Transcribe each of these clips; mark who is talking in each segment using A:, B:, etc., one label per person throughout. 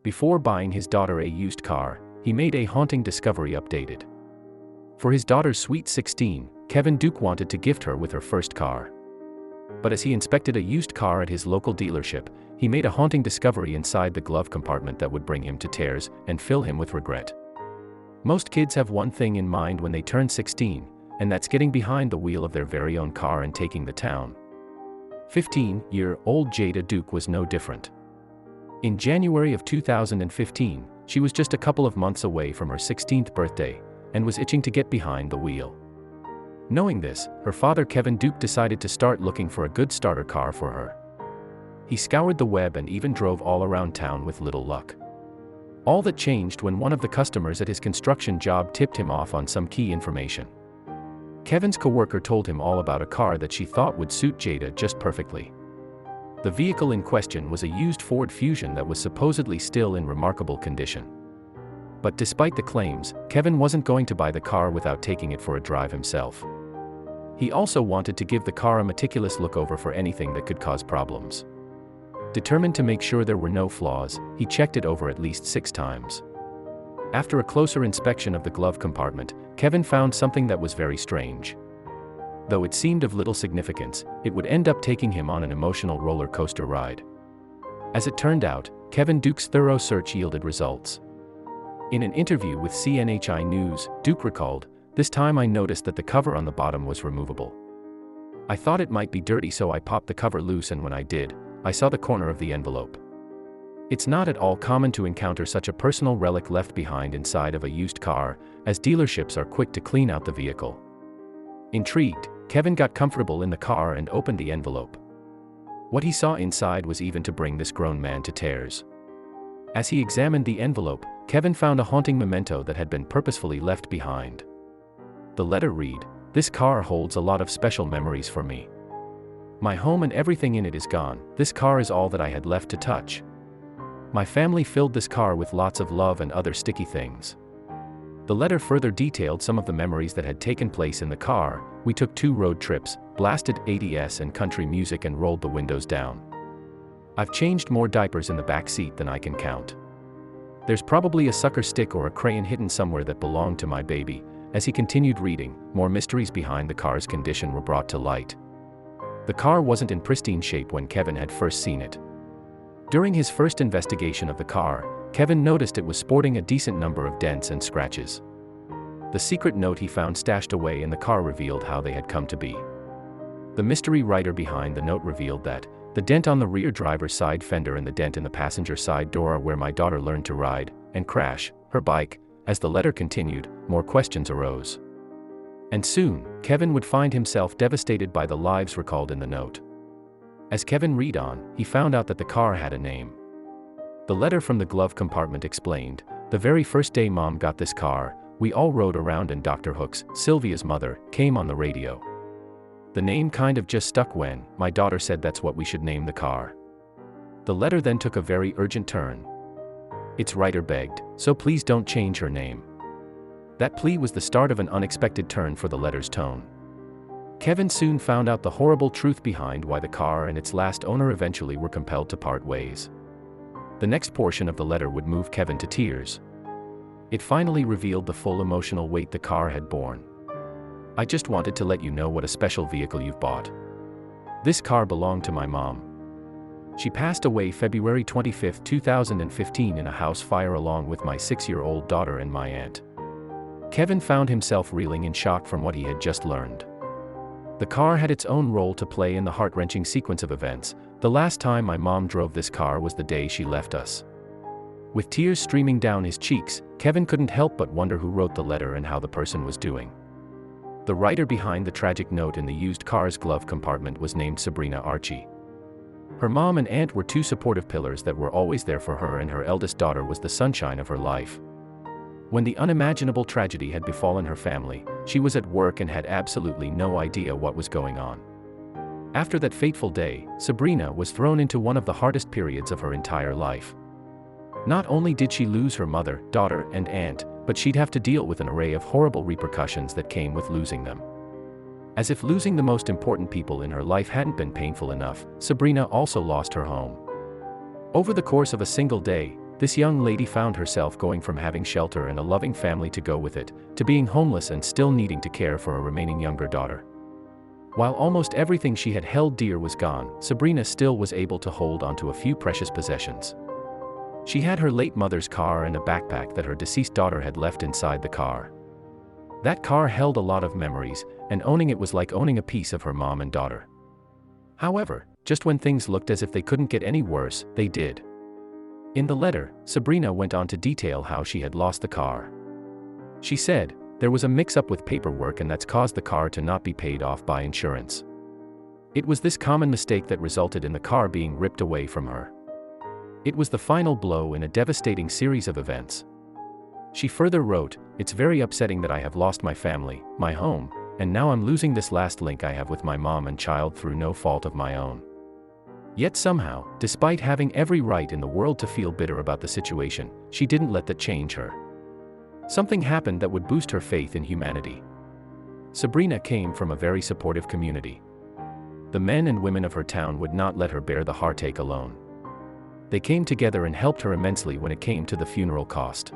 A: Before buying his daughter a used car, he made a haunting discovery updated. For his daughter's sweet 16, Kevin Duke wanted to gift her with her first car. But as he inspected a used car at his local dealership, he made a haunting discovery inside the glove compartment that would bring him to tears and fill him with regret. Most kids have one thing in mind when they turn 16, and that's getting behind the wheel of their very own car and taking the town. 15-year-old Jada Duke was no different. In January of 2015, she was just a couple of months away from her 16th birthday, and was itching to get behind the wheel. Knowing this, her father Kevin Duke decided to start looking for a good starter car for her. He scoured the web and even drove all around town with little luck. All that changed when one of the customers at his construction job tipped him off on some key information. Kevin's coworker told him all about a car that she thought would suit Jada just perfectly. The vehicle in question was a used Ford Fusion that was supposedly still in remarkable condition. But despite the claims, Kevin wasn't going to buy the car without taking it for a drive himself. He also wanted to give the car a meticulous look over for anything that could cause problems. Determined to make sure there were no flaws, he checked it over at least 6 times. After a closer inspection of the glove compartment, Kevin found something that was very strange. Though it seemed of little significance, it would end up taking him on an emotional roller coaster ride. As it turned out, Kevin Duke's thorough search yielded results. In an interview with CNHI News, Duke recalled, "This time I noticed that the cover on the bottom was removable. I thought it might be dirty, so I popped the cover loose, and when I did, I saw the corner of the envelope." It's not at all common to encounter such a personal relic left behind inside of a used car, as dealerships are quick to clean out the vehicle. Intrigued, Kevin got comfortable in the car and opened the envelope. What he saw inside was even to bring this grown man to tears. As he examined the envelope, Kevin found a haunting memento that had been purposefully left behind. The letter read, "This car holds a lot of special memories for me. My home and everything in it is gone. This car is all that I had left to touch. My family filled this car with lots of love and other sticky things." The letter further detailed some of the memories that had taken place in the car. "We took 2 road trips, blasted 80s and country music, and rolled the windows down. I've changed more diapers in the back seat than I can count. There's probably a sucker stick or a crayon hidden somewhere that belonged to my baby." As he continued reading, more mysteries behind the car's condition were brought to light. The car wasn't in pristine shape when Kevin had first seen it. During his first investigation of the car, Kevin noticed it was sporting a decent number of dents and scratches. The secret note he found stashed away in the car revealed how they had come to be. The mystery writer behind the note revealed that, "The dent on the rear driver's side fender and the dent in the passenger side door are where my daughter learned to ride and crash her bike." As the letter continued, more questions arose. And soon, Kevin would find himself devastated by the lives recalled in the note. As Kevin read on, he found out that the car had a name. The letter from the glove compartment explained, "The very first day Mom got this car, we all rode around and Dr. Hooks, Sylvia's mother, came on the radio. The name kind of just stuck when my daughter said that's what we should name the car." The letter then took a very urgent turn. Its writer begged, "So please don't change her name." That plea was the start of an unexpected turn for the letter's tone. Kevin soon found out the horrible truth behind why the car and its last owner eventually were compelled to part ways. The next portion of the letter would move Kevin to tears. It finally revealed the full emotional weight the car had borne. "I just wanted to let you know what a special vehicle you've bought. This car belonged to my mom. She passed away February 25, 2015 in a house fire along with my 6-year-old daughter and my aunt." Kevin found himself reeling in shock from what he had just learned. The car had its own role to play in the heart-wrenching sequence of events. "The last time my mom drove this car was the day she left us." With tears streaming down his cheeks, Kevin couldn't help but wonder who wrote the letter and how the person was doing. The writer behind the tragic note in the used car's glove compartment was named Sabrina Archie. Her mom and aunt were 2 supportive pillars that were always there for her, and her eldest daughter was the sunshine of her life. When the unimaginable tragedy had befallen her family, she was at work and had absolutely no idea what was going on. After that fateful day, Sabrina was thrown into one of the hardest periods of her entire life. Not only did she lose her mother, daughter, and aunt, but she'd have to deal with an array of horrible repercussions that came with losing them. As if losing the most important people in her life hadn't been painful enough, Sabrina also lost her home. Over the course of a single day, this young lady found herself going from having shelter and a loving family to go with it, to being homeless and still needing to care for a remaining younger daughter. While almost everything she had held dear was gone, Sabrina still was able to hold onto a few precious possessions. She had her late mother's car and a backpack that her deceased daughter had left inside the car. That car held a lot of memories, and owning it was like owning a piece of her mom and daughter. However, just when things looked as if they couldn't get any worse, they did. In the letter, Sabrina went on to detail how she had lost the car. She said, "There was a mix-up with paperwork and that's caused the car to not be paid off by insurance. It was this common mistake that resulted in the car being ripped away from her. It was the final blow in a devastating series of events." She further wrote, "It's very upsetting that I have lost my family, my home, and now I'm losing this last link I have with my mom and child through no fault of my own." Yet somehow, despite having every right in the world to feel bitter about the situation, she didn't let that change her. Something happened that would boost her faith in humanity. Sabrina came from a very supportive community. The men and women of her town would not let her bear the heartache alone. They came together and helped her immensely when it came to the funeral cost.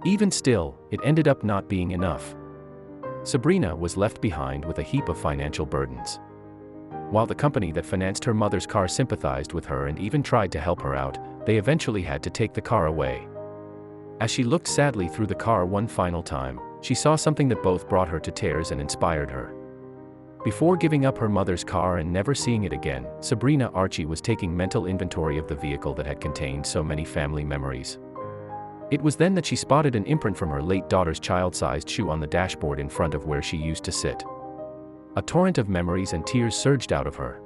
A: Even still, it ended up not being enough. Sabrina was left behind with a heap of financial burdens. While the company that financed her mother's car sympathized with her and even tried to help her out, they eventually had to take the car away. As she looked sadly through the car one final time, she saw something that both brought her to tears and inspired her. Before giving up her mother's car and never seeing it again, Sabrina Archie was taking mental inventory of the vehicle that had contained so many family memories. It was then that she spotted an imprint from her late daughter's child-sized shoe on the dashboard in front of where she used to sit. A torrent of memories and tears surged out of her.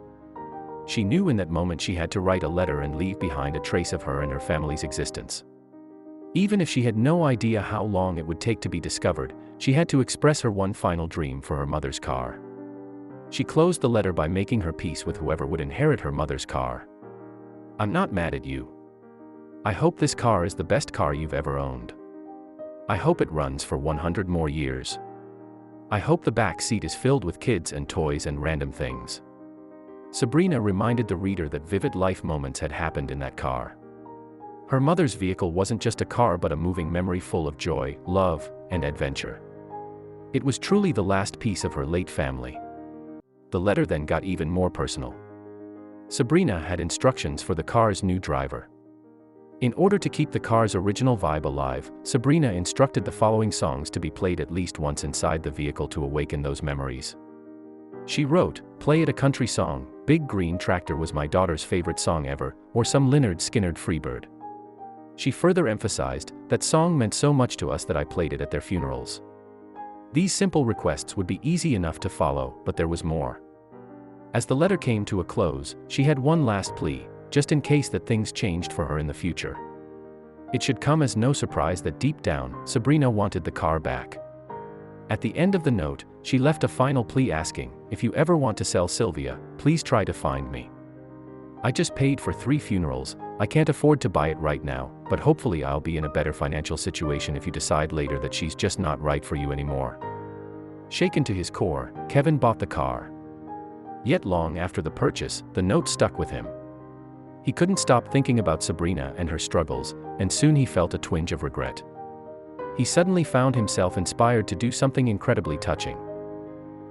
A: She knew in that moment she had to write a letter and leave behind a trace of her and her family's existence. Even if she had no idea how long it would take to be discovered, she had to express her one final dream for her mother's car. She closed the letter by making her peace with whoever would inherit her mother's car. "I'm not mad at you. I hope this car is the best car you've ever owned. I hope it runs for 100 more years. I hope the back seat is filled with kids and toys and random things." Sabrina reminded the reader that vivid life moments had happened in that car. Her mother's vehicle wasn't just a car but a moving memory full of joy, love, and adventure. It was truly the last piece of her late family. The letter then got even more personal. Sabrina had instructions for the car's new driver. In order to keep the car's original vibe alive, Sabrina instructed the following songs to be played at least once inside the vehicle to awaken those memories. She wrote, "Play it a country song, Big Green Tractor was my daughter's favorite song ever, or some Lynyrd Skynyrd Freebird." She further emphasized, "That song meant so much to us that I played it at their funerals." These simple requests would be easy enough to follow, but there was more. As the letter came to a close, she had one last plea, just in case that things changed for her in the future. It should come as no surprise that deep down, Sabrina wanted the car back. At the end of the note, she left a final plea asking, "If you ever want to sell Sylvia, please try to find me. I just paid for 3 funerals, I can't afford to buy it right now, but hopefully I'll be in a better financial situation if you decide later that she's just not right for you anymore." Shaken to his core, Kevin bought the car. Yet long after the purchase, the note stuck with him. He couldn't stop thinking about Sabrina and her struggles, and soon he felt a twinge of regret. He suddenly found himself inspired to do something incredibly touching.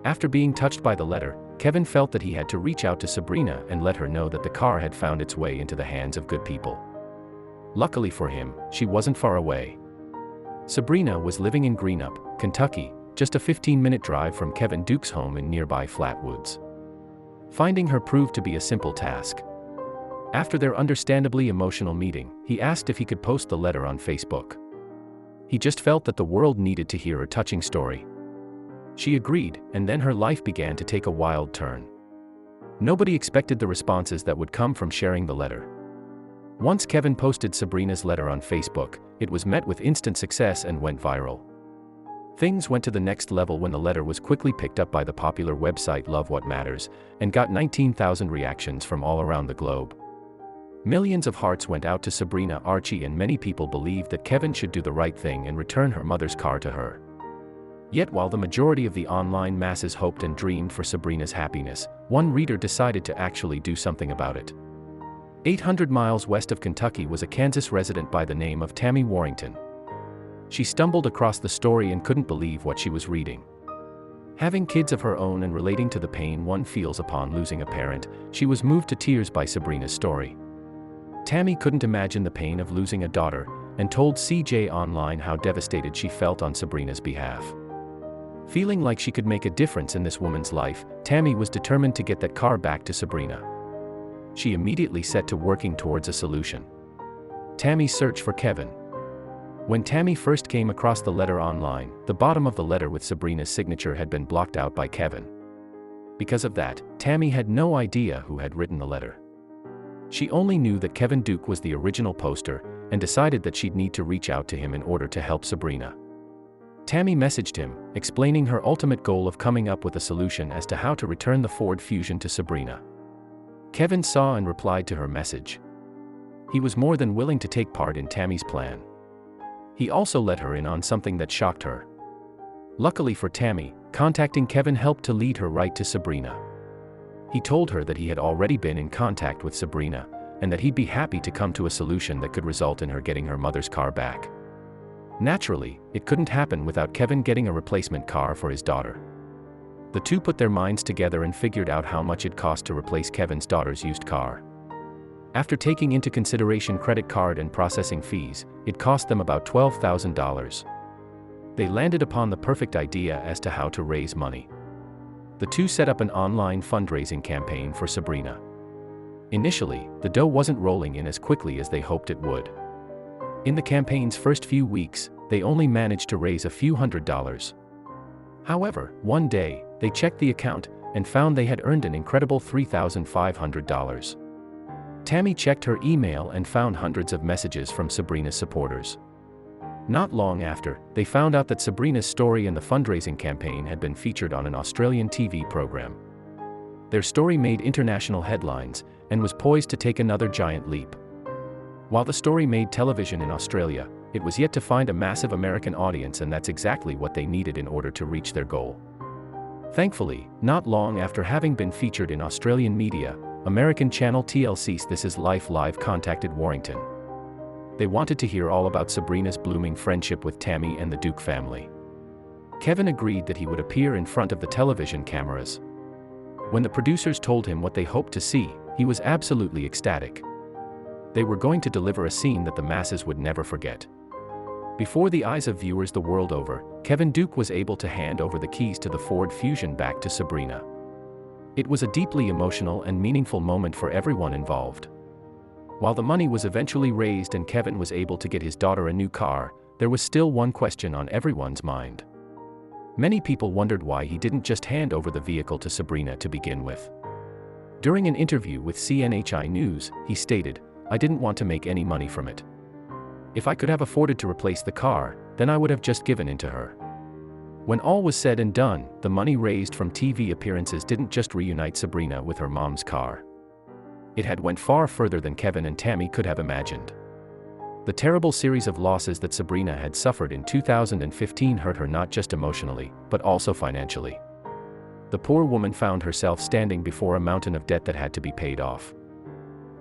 A: After being touched by the letter, Kevin felt that he had to reach out to Sabrina and let her know that the car had found its way into the hands of good people. Luckily for him, she wasn't far away. Sabrina was living in Greenup, Kentucky, just a 15-minute drive from Kevin Duke's home in nearby Flatwoods. Finding her proved to be a simple task. After their understandably emotional meeting, he asked if he could post the letter on Facebook. He just felt that the world needed to hear her touching story. She agreed, and then her life began to take a wild turn. Nobody expected the responses that would come from sharing the letter. Once Kevin posted Sabrina's letter on Facebook, it was met with instant success and went viral. Things went to the next level when the letter was quickly picked up by the popular website Love What Matters, and got 19,000 reactions from all around the globe. Millions of hearts went out to Sabrina Archie, and many people believed that Kevin should do the right thing and return her mother's car to her. Yet while the majority of the online masses hoped and dreamed for Sabrina's happiness, one reader decided to actually do something about it. 800 miles west of Kentucky was a Kansas resident by the name of Tammy Warrington. She stumbled across the story and couldn't believe what she was reading. Having kids of her own and relating to the pain one feels upon losing a parent, she was moved to tears by Sabrina's story. Tammy couldn't imagine the pain of losing a daughter, and told CJ Online how devastated she felt on Sabrina's behalf. Feeling like she could make a difference in this woman's life, Tammy was determined to get that car back to Sabrina. She immediately set to working towards a solution. Tammy's search for Kevin. When Tammy first came across the letter online, the bottom of the letter with Sabrina's signature had been blocked out by Kevin. Because of that, Tammy had no idea who had written the letter. She only knew that Kevin Duke was the original poster, and decided that she'd need to reach out to him in order to help Sabrina. Tammy messaged him, explaining her ultimate goal of coming up with a solution as to how to return the Ford Fusion to Sabrina. Kevin saw and replied to her message. He was more than willing to take part in Tammy's plan. He also let her in on something that shocked her. Luckily for Tammy, contacting Kevin helped to lead her right to Sabrina. He told her that he had already been in contact with Sabrina, and that he'd be happy to come to a solution that could result in her getting her mother's car back. Naturally, it couldn't happen without Kevin getting a replacement car for his daughter. The two put their minds together and figured out how much it cost to replace Kevin's daughter's used car. After taking into consideration credit card and processing fees, it cost them about $12,000. They landed upon the perfect idea as to how to raise money. The two set up an online fundraising campaign for Sabrina. Initially, the dough wasn't rolling in as quickly as they hoped it would. In the campaign's first few weeks, they only managed to raise a few $100s. However, one day, they checked the account and found they had earned an incredible $3,500. Tammy checked her email and found hundreds of messages from Sabrina's supporters. Not long after, they found out that Sabrina's story and the fundraising campaign had been featured on an Australian TV program. Their story made international headlines and was poised to take another giant leap. While the story made television in Australia, it was yet to find a massive American audience, and that's exactly what they needed in order to reach their goal. Thankfully, not long after having been featured in Australian media, American channel TLC's This Is Life Live contacted Warrington. They wanted to hear all about Sabrina's blooming friendship with Tammy and the Duke family. Kevin agreed that he would appear in front of the television cameras. When the producers told him what they hoped to see, he was absolutely ecstatic. They were going to deliver a scene that the masses would never forget. Before the eyes of viewers the world over, Kevin Duke was able to hand over the keys to the Ford Fusion back to Sabrina. It was a deeply emotional and meaningful moment for everyone involved. While the money was eventually raised and Kevin was able to get his daughter a new car, there was still one question on everyone's mind. Many people wondered why he didn't just hand over the vehicle to Sabrina to begin with. During an interview with CNHI News, he stated, "I didn't want to make any money from it. If I could have afforded to replace the car, then I would have just given in to her." When all was said and done, the money raised from TV appearances didn't just reunite Sabrina with her mom's car. It had went far further than Kevin and Tammy could have imagined. The terrible series of losses that Sabrina had suffered in 2015 hurt her not just emotionally, but also financially. The poor woman found herself standing before a mountain of debt that had to be paid off.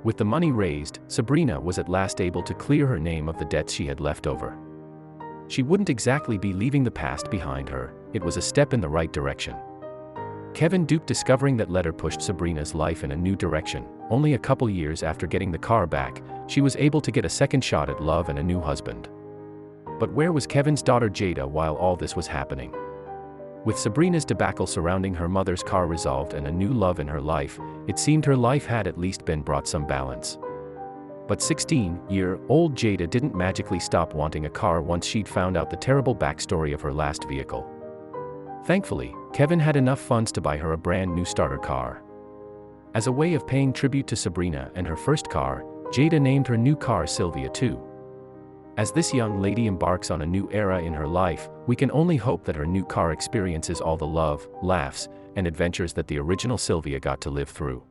A: With the money raised, Sabrina was at last able to clear her name of the debts she had left over. She wouldn't exactly be leaving the past behind her, it was a step in the right direction. Kevin Duke discovering that letter pushed Sabrina's life in a new direction. Only a couple years after getting the car back, she was able to get a second shot at love and a new husband. But where was Kevin's daughter Jada while all this was happening? With Sabrina's debacle surrounding her mother's car resolved and a new love in her life, it seemed her life had at least been brought some balance. But 16-year-old Jada didn't magically stop wanting a car once she'd found out the terrible backstory of her last vehicle. Thankfully, Kevin had enough funds to buy her a brand new starter car. As a way of paying tribute to Sabrina and her first car, Jada named her new car Sylvia too. As this young lady embarks on a new era in her life, we can only hope that her new car experiences all the love, laughs, and adventures that the original Sylvia got to live through.